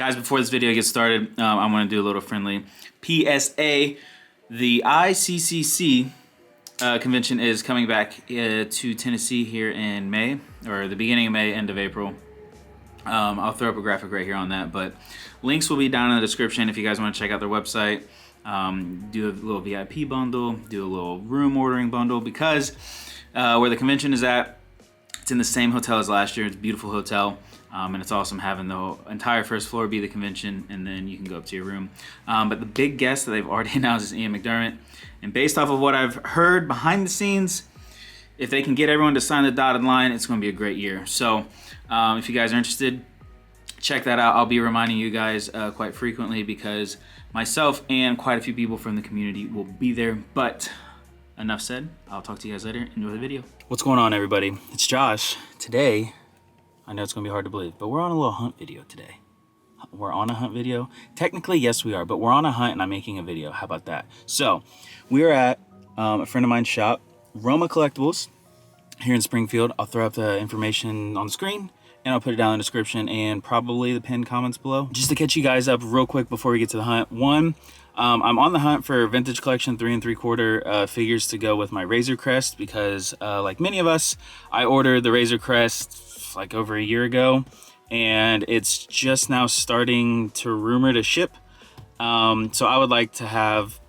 Guys, before this video gets started, I'm going to do a little friendly PSA. The ICCC convention is coming back to Tennessee here in May, or the beginning of May, end of April. I'll throw up a graphic right here on that, but links will be down in the description if you guys want to check out their website. Do a little VIP bundle, do a little room ordering bundle, because where the convention is at, it's in the same hotel as last year. It's a beautiful hotel, and it's awesome having the entire first floor be the convention, and then you can go up to your room. But the big guest that they've already announced is Ian McDermott, and based off of what I've heard behind the scenes, if they can get everyone to sign the dotted line, it's going to be a great year. So if you guys are interested, check that out. I'll be reminding you guys quite frequently, because myself and quite a few people from the community will be there. But enough said. I'll talk to you guys later. Enjoy the video. What's going on, everybody? It's Josh. Today, I know it's going to be hard to believe, but we're on a little hunt video today. We're on a hunt video. Technically, yes, we are, but we're on a hunt and I'm making a video. How about that? So, we're at a friend of mine's shop, Roma Collectibles, here in Springfield. I'll throw up the information on the screen, and I'll put it down in the description and probably the pinned comments below. Just to catch you guys up real quick before we get to the hunt. One, I'm on the hunt for vintage collection 3 3/4 figures to go with my Razor Crest, because like many of us, I ordered the Razor Crest like over a year ago, and it's just now starting to rumor to ship. So I would like to have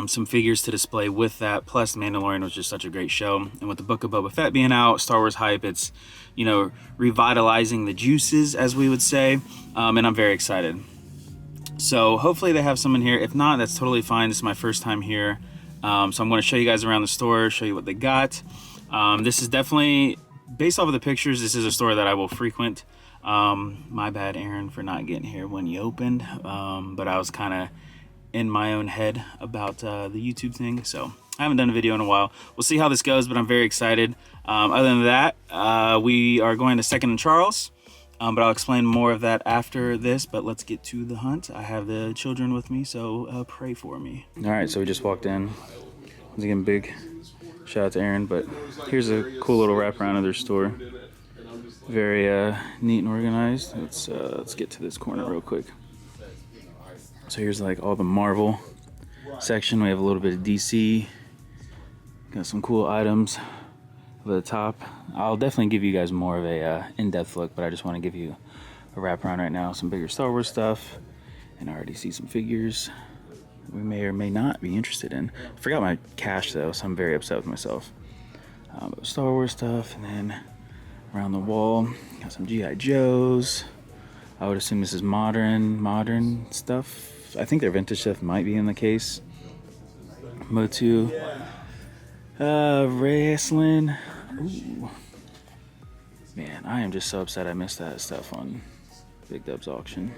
some figures to display with that. Plus, Mandalorian was just such a great show, and with the Book of Boba Fett being out, Star Wars hype, it's, you know, revitalizing the juices, as we would say, and I'm very excited. So hopefully they have some in here. If not, that's totally fine. This is my first time here, so I'm going to show you guys around the store, show you what they got. This is definitely, based off of the pictures, this is a store that I will frequent. My bad, Aaron, for not getting here when you opened, but I was kind of in my own head about the YouTube thing, so I haven't done a video in a while. We'll see how this goes, but I'm very excited. Other than that, we are going to 2nd and Charles, but I'll explain more of that after this. But let's get to the hunt. I have the children with me, so pray for me. All right, so we just walked in. Once again, big shout out to Aaron, but here's a cool little wraparound of their store. Very neat and organized. Let's get to this corner real quick. So here's like all the Marvel section. We have a little bit of DC. Got some cool items over the top. I'll definitely give you guys more of a in-depth look, but I just want to give you a wraparound right now. Some bigger Star Wars stuff, and I already see some figures we may or may not be interested in. I forgot my cash though, so I'm very upset with myself. Star Wars stuff, and then around the wall, got some G.I. Joes. I would assume this is modern stuff. I think their vintage stuff might be in the case. Motu. Wrestling. Ooh. Man, I am just so upset I missed that stuff on Big Dub's auction.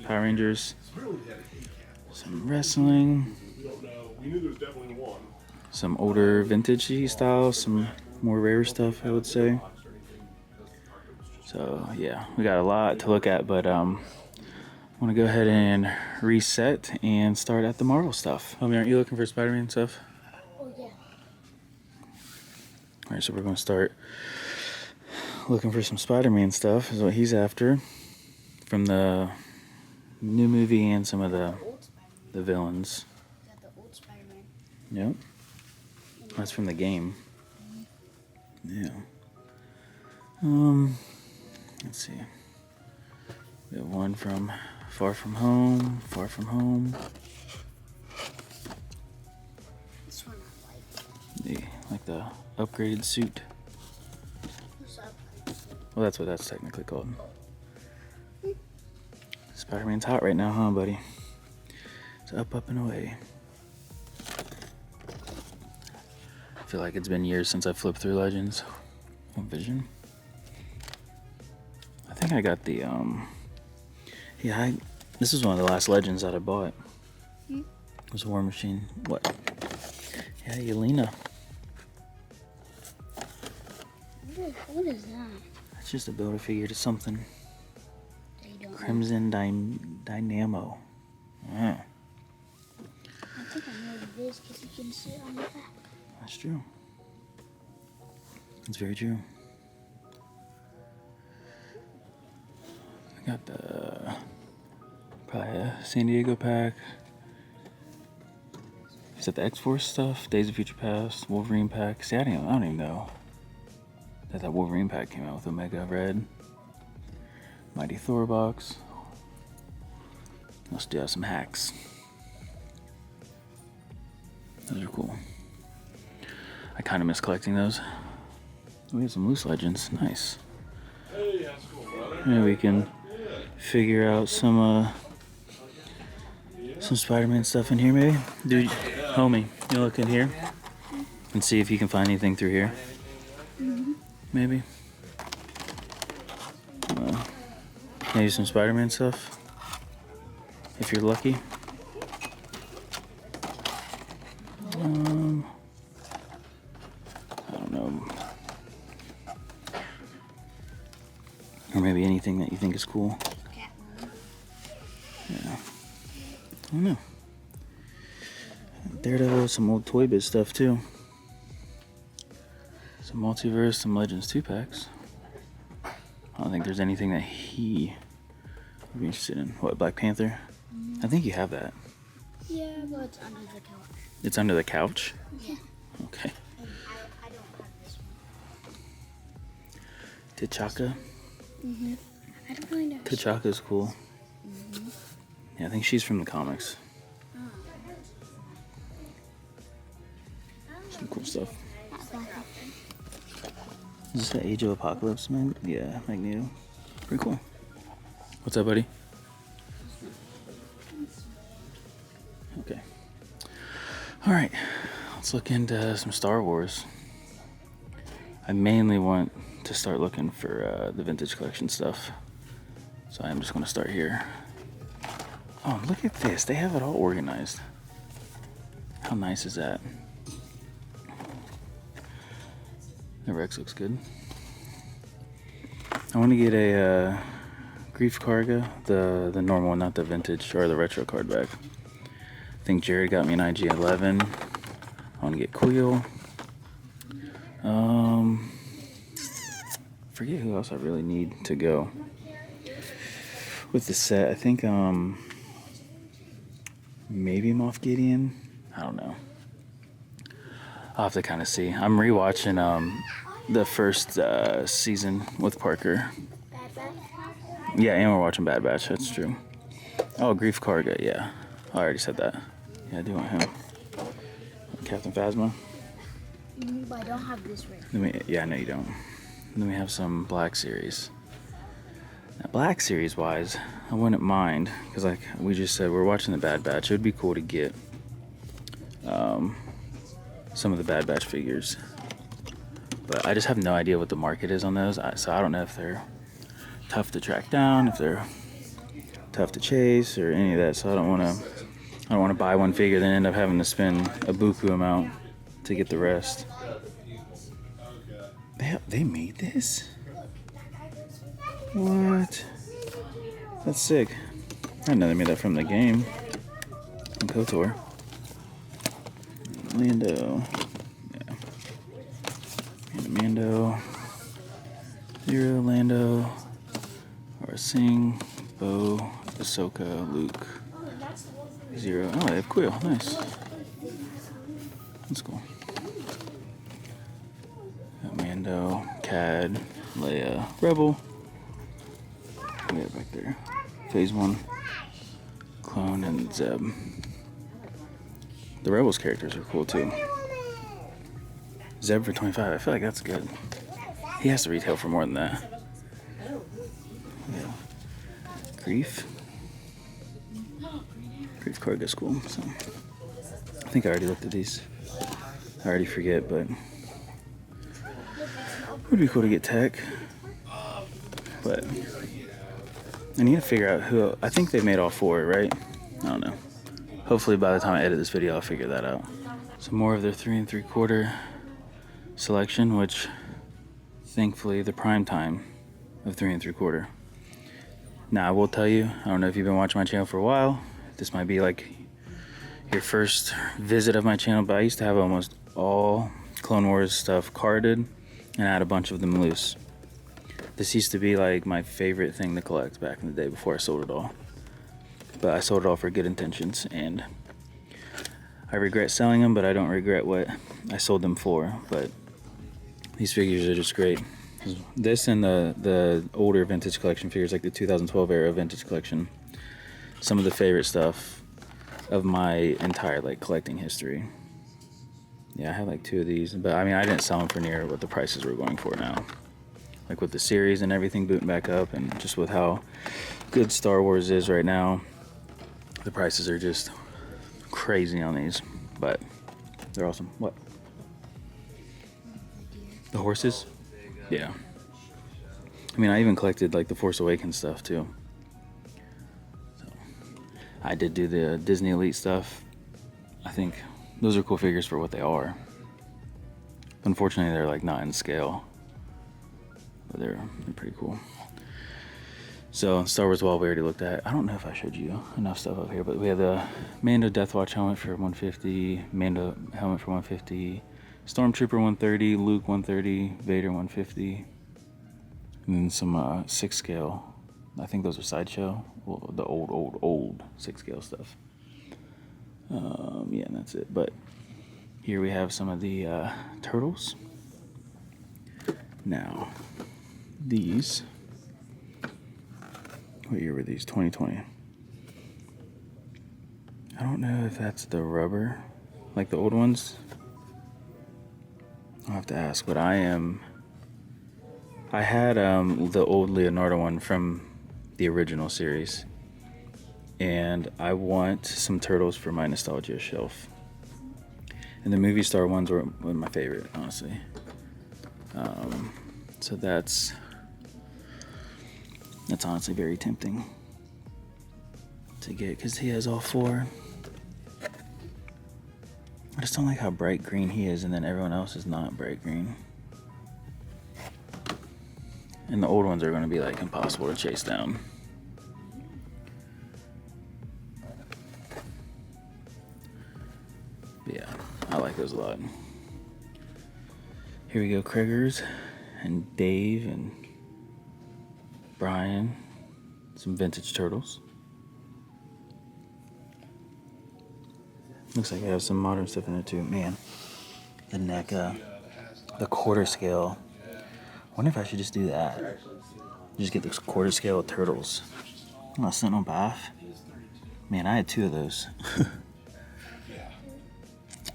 Power Rangers. Some wrestling. Some older vintage style. Some more rare stuff, I would say. So yeah, we got a lot to look at, but I want to go ahead and reset and start at the Marvel stuff. Homie, aren't you looking for Spider-Man stuff? Oh yeah. All right, so we're going to start looking for some Spider-Man stuff, is what he's after, from the new movie and some of the villains. Got the old Spider-Man. Yep. That's from the game. Yeah. Let's see. We have one from Far From Home. This one I Like the upgraded suit. What's up? Well, that's what that's technically called. Spider-Man's hot right now, huh, buddy? It's up and away. I feel like it's been years since I flipped through Legends. Vision. I think I got the this is one of the last Legends that I bought. It was War Machine. What? Yeah, Yelena. What is that? It's just a Build-A-Figure to something. Crimson. Crimson Dynamo. Yeah. I think I know what it is because you can see it on the back. That's true. It's very true. I got the buy a San Diego pack. Is that the X-Force stuff? Days of Future Past, Wolverine pack. See, I don't even know that Wolverine pack came out with Omega Red. Mighty Thor box. Let's do some hacks. Those are cool. I kind of miss collecting those. We have some loose legends. Nice. Hey, that's cool, brother. Maybe we can figure out some Spider-Man stuff in here, maybe. Dude, homie, you look in here and see if you can find anything through here. Maybe. Maybe some Spider-Man stuff, if you're lucky. I don't know. Or maybe anything that you think is cool. Yeah. I don't know. Daredevil, some old Toy Biz stuff too. Some Multiverse, some Legends 2 packs. I don't think there's anything that he would be interested in. What, Black Panther? I think you have that. Yeah, but it's under the couch. It's under the couch? Yeah. Okay. And I don't have this one. T'Chaka? I don't really know. T'Chaka's cool. Yeah, I think she's from the comics. Some cool stuff. Is this the Age of Apocalypse, man? Yeah, Magneto. Pretty cool. What's up, buddy? Okay. Alright, let's look into some Star Wars. I mainly want to start looking for the vintage collection stuff. So I'm just going to start here. Oh, look at this. They have it all organized. How nice is that? The Rex looks good. I want to get a Grief Karga, the normal one, not the vintage or the retro card back. I think Jared got me an IG-11. I want to get Quill. Forget who else I really need to go with the set. I think maybe Moff Gideon. I don't know. I'll have to kind of see. I'm rewatching the first season with Parker. Bad Batch? Yeah, and we're watching Bad Batch. That's true. Oh, Grief Karga. Yeah, I already said that. Yeah, I do want him. Captain Phasma. But I don't have this right. Yeah, I know you don't. Then we have some Black Series. Now, Black Series wise, I wouldn't mind because, like we just said, we're watching the Bad Batch. It would be cool to get some of the Bad Batch figures, but I just have no idea what the market is on those. So I don't know if they're tough to track down, if they're tough to chase, or any of that. So I don't want to buy one figure then end up having to spend a buku amount to get the rest. They made this? What? That's sick. I didn't know they made that from the game. From KOTOR. Lando. Yeah. Mando. Zero, Lando. Aurra Singh. Bo. Ahsoka. Luke. Zero. Oh, they have Quill. Nice. That's cool. Got Mando. Cad. Leia. Rebel. We have back there. Phase 1. Clone and Zeb. The Rebels characters are cool too. Zeb for 25. I feel like that's good. He has to retail for more than that. Yeah. Grief. Grief Karga's cool. So I think I already looked at these. I already forget, but it would be cool to get tech. But I need to figure out who. I think they made all 4, right? I don't know. Hopefully by the time I edit this video, I'll figure that out. Some more of their 3 3/4 selection, which thankfully the prime time of 3 3/4. Now I will tell you, I don't know if you've been watching my channel for a while. This might be like your first visit of my channel, but I used to have almost all Clone Wars stuff carded, and I had a bunch of them loose. This used to be like my favorite thing to collect back in the day before I sold it all. but I sold it all for good intentions, and I regret selling them, but I don't regret what I sold them for. But these figures are just great. This and the older vintage collection figures, like the 2012 era vintage collection, some of the favorite stuff of my entire like collecting history. Yeah, I had like 2 of these, but I mean, I didn't sell them for near what the prices were going for now. Like with the series and everything booting back up, and just with how good Star Wars is right now, the prices are just crazy on these, but they're awesome. What? The horses? Yeah. I mean, I even collected like the Force Awakens stuff too. So I did do the Disney Elite stuff. I think those are cool figures for what they are. Unfortunately, they're like not in scale, but they're pretty cool. So Star Wars Wall we already looked at. I don't know if I showed you enough stuff up here, but we have the Mando Death Watch helmet for 150, Mando helmet for 150, Stormtrooper 130, Luke 130, Vader 150, and then some 6 scale. I think those are Sideshow. Well, the old 6 scale stuff. Yeah, and that's it. But here we have some of the turtles. Now, these. What year were these? 2020. I don't know if that's the rubber, like the old ones. I'll have to ask, but I had the old Leonardo one from the original series, and I want some turtles for my nostalgia shelf. And the movie star ones were my favorite, honestly. So that's honestly very tempting to get, because he has all 4. I just don't like how bright green he is, and then everyone else is not bright green. And the old ones are going to be like impossible to chase down. But yeah, I like those a lot. Here we go, Krigers and Dave and Brian, some vintage turtles. Looks like I have some modern stuff in there too. Man, the NECA, the quarter scale. I wonder if I should just do that. Just get those quarter scale turtles. Oh, Sentinel Bath. Man, I had 2 of those.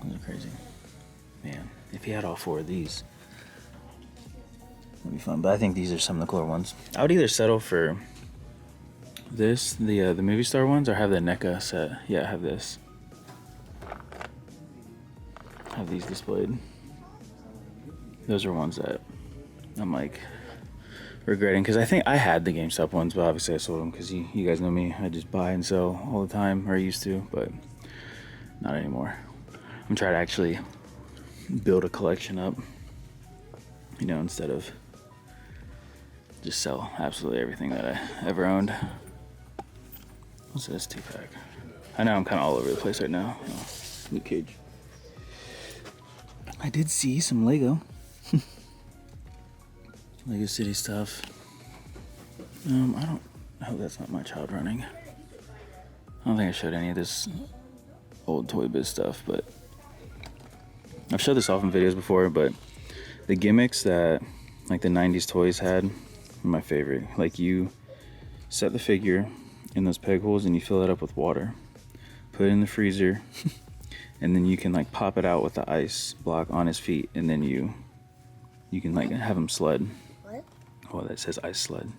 Those are crazy. Man, if he had all 4 of these, that'd be fun. But I think these are some of the cooler ones. I would either settle for this, the movie star ones, or have the NECA set. Yeah, I have this. Have these displayed. Those are ones that I'm like regretting, because I think I had the GameStop ones, but obviously I sold them because you guys know me. I just buy and sell all the time, or I used to, but not anymore. I'm trying to actually build a collection up, you know, instead of just sell absolutely everything that I ever owned. What's this 2-pack? I know I'm kind of all over the place right now. Oh, Luke Cage. I did see some Lego. Lego City stuff. I hope that's not my child running. I don't think I showed any of this old Toy Biz stuff, but I've showed this off in videos before, but the gimmicks that like the 90s toys had were my favorite. Like, you set the figure in those peg holes and you fill it up with water. Put it in the freezer. And then you can like pop it out with the ice block on his feet, and then you can like have him sled. What? Oh, that says ice sled.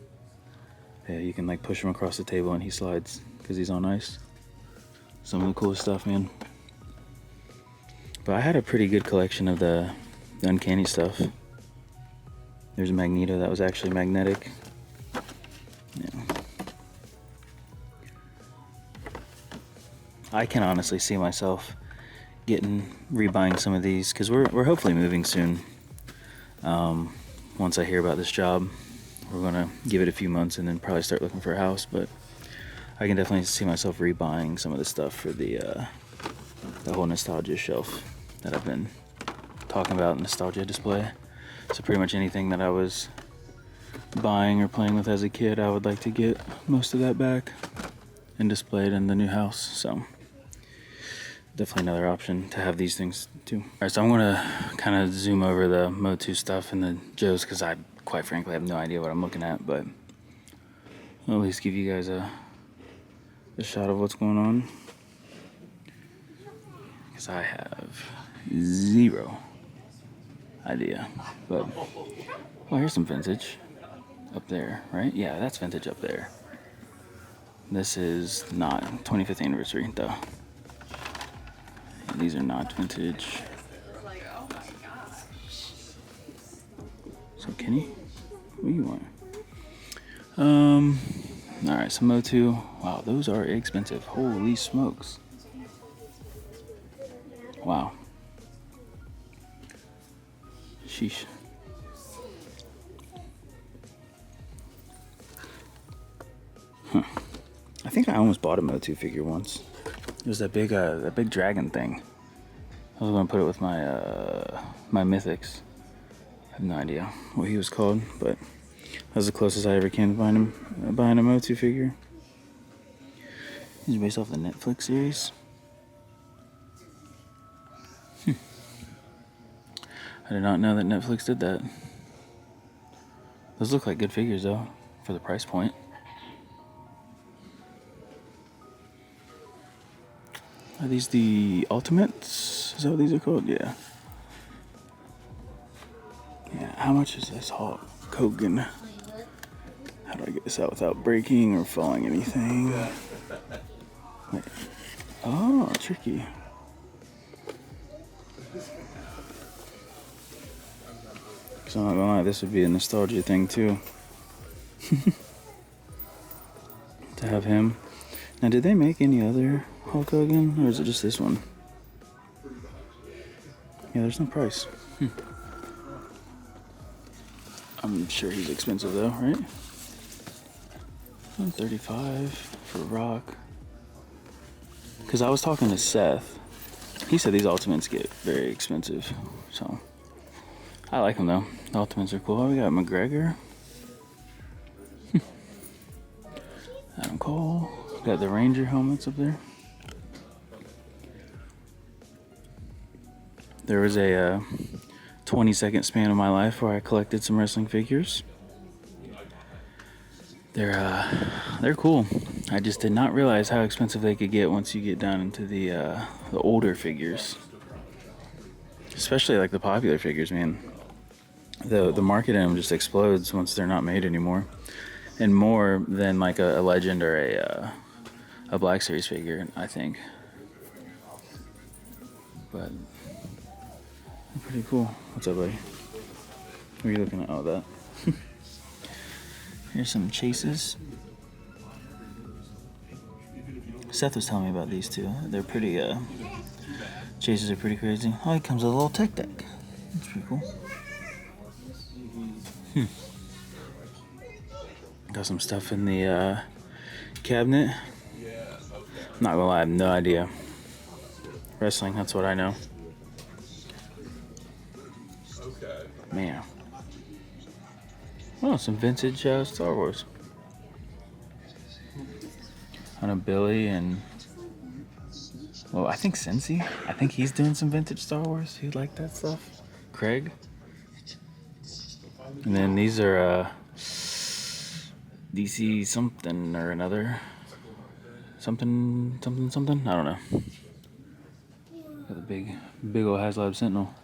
Yeah, you can like push him across the table and he slides because he's on ice. Some of the coolest stuff, man. But I had a pretty good collection of the Uncanny stuff. There's a Magneto that was actually magnetic. Yeah. I can honestly see myself rebuying some of these, because we're hopefully moving soon. Once I hear about this job, we're gonna give it a few months and then probably start looking for a house. But I can definitely see myself rebuying some of the stuff for the whole nostalgia shelf that I've been talking about, nostalgia display. So pretty much anything that I was buying or playing with as a kid, I would like to get most of that back and displayed in the new house. So definitely another option to have these things too. All right, so I'm gonna kind of zoom over the Motu stuff and the Joes because I quite frankly have no idea what I'm looking at, but I'll at least give you guys a shot of what's going on because I have zero idea. But well, here's some vintage up there, right? Yeah, that's vintage up there. This is not 25th anniversary though. These are not vintage. So Kenny, what do you want? All right, some Motu. Wow, those are expensive. Holy smokes! Wow. Sheesh. Huh. I think I almost bought a Motu figure once. It was that big dragon thing. I was gonna put it with my my Mythics. I have no idea what he was called, but that was the closest I ever came to buying a Motu figure. He's based off the Netflix series. I did not know that Netflix did that. Those look like good figures though, for the price point. Are these the Ultimates? Is that what these are called? Yeah. Yeah, how much is this Hulk Hogan? How do I get this out without breaking or falling anything? Wait. Oh, tricky. Because I'm not gonna lie, this would be a nostalgia thing too. To have him. Now, did they make any other Hulk Hogan, or is it just this one? Yeah, there's no price. I'm sure he's expensive though, right? $135 for Rock. Because I was talking to Seth. He said these Ultimates get very expensive. So, I like them though. The Ultimates are cool. Oh, we got McGregor. Adam Cole. Got the Ranger helmets up there. There was a 20-second span of my life where I collected some wrestling figures. They're cool. I just did not realize how expensive they could get once you get down into the older figures. Especially like the popular figures, man. The market in them just explodes once they're not made anymore. And more than like a Legend or a Black Series figure, I think. But pretty cool. What's up, buddy? What are you looking at? Oh, that. Here's some chases. Seth was telling me about these too. They're pretty, chases are pretty crazy. Oh, it comes with a little tech deck. That's pretty cool. Got some stuff in the cabinet. Not gonna lie, I have no idea. Wrestling, that's what I know. Man. Oh, some vintage Star Wars. I know Billy and... Well, I think Cincy. I think he's doing some vintage Star Wars. He'd like that stuff. Craig. And then these are DC something or another. Something. I don't know. Got the big old HasLab Sentinel.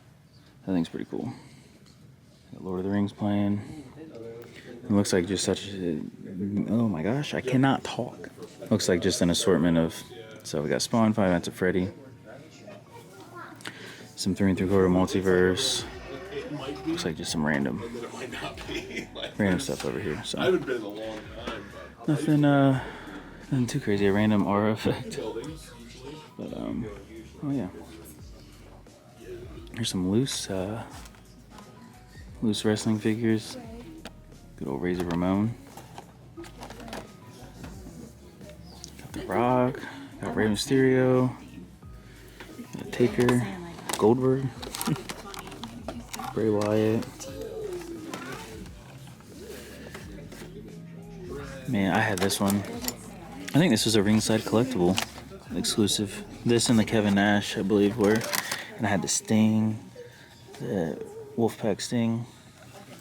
That thing's pretty cool. Got Lord of the Rings playing. It looks like just such a... Oh my gosh, I cannot talk. Looks like just an assortment of... So we got Spawn, Five Nights at Freddy. Some 3 3/4 multiverse. Looks like just some random stuff over here. So nothing too crazy. A random aura effect. But oh yeah. Here's some loose wrestling figures. Good old Razor Ramon. Got The Rock. Got Rey Mysterio. Got Taker. Goldberg. Bray Wyatt. Man, I had this one. I think this was a ringside collectible exclusive. This and the Kevin Nash, I believe, were. And I had the Sting, the Wolfpack Sting.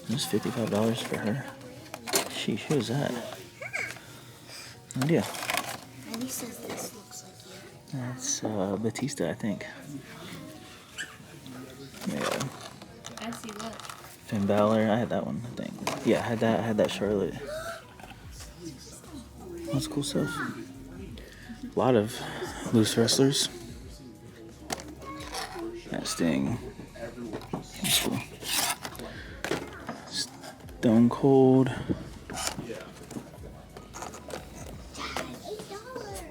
It was $55 for her. Sheesh, who is that? No idea. And he says this looks like you. That's Batista, I think. Yeah. I see what. Finn Balor, I had that one, I think. Yeah, I had that Charlotte. That's cool stuff. A lot of loose wrestlers. That Sting. That's cool. Stone Cold.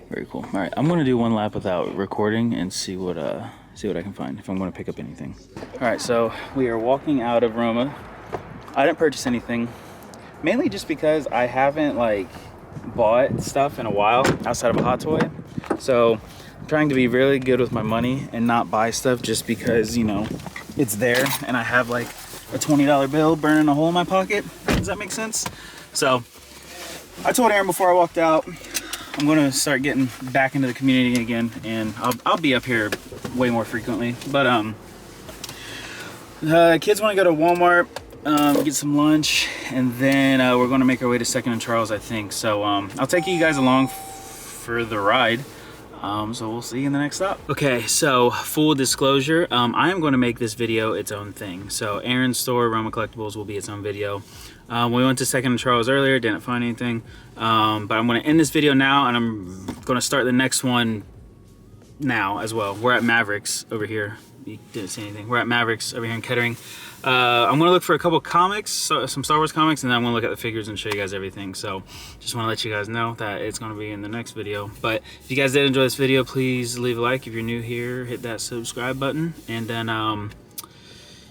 Very cool. All right, I'm gonna do one lap without recording and see what I can find, if I'm gonna pick up anything. All right, so we are walking out of Roma. I didn't purchase anything, mainly just because I haven't like bought stuff in a while outside of a hot toy. So I'm trying to be really good with my money and not buy stuff just because, you know, it's there and I have like a $20 bill burning a hole in my pocket. Does that make sense? So I told Aaron before I walked out, I'm gonna start getting back into the community again, and I'll be up here way more frequently. But kids want to go to Walmart, get some lunch, and then we're gonna make our way to 2nd and Charles, I think. So I'll take you guys along for the ride. So we'll see you in the next stop. Okay, so full disclosure, I am going to make this video its own thing. So Aaron's store, Roma Collectibles, will be its own video. We went to 2nd and Charles earlier, didn't find anything. But I'm going to end this video now, and I'm going to start the next one now as well. We're at Mavericks over here. You didn't see anything. We're at Mavericks over here in Kettering. I'm going to look for a couple comics, some Star Wars comics, and then I'm going to look at the figures and show you guys everything. So just want to let you guys know that it's going to be in the next video. But if you guys did enjoy this video, please leave a like. If you're new here, hit that subscribe button. And then,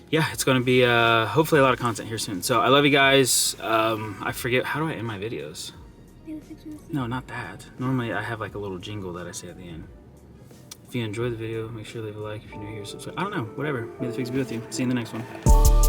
yeah, it's going to be hopefully a lot of content here soon. So I love you guys. I forget, how do I end my videos? No, not that. Normally I have like a little jingle that I say at the end. If you enjoyed the video, make sure to leave a like. If you're new here, subscribe. I don't know, whatever. May the figs be with you. See you in the next one.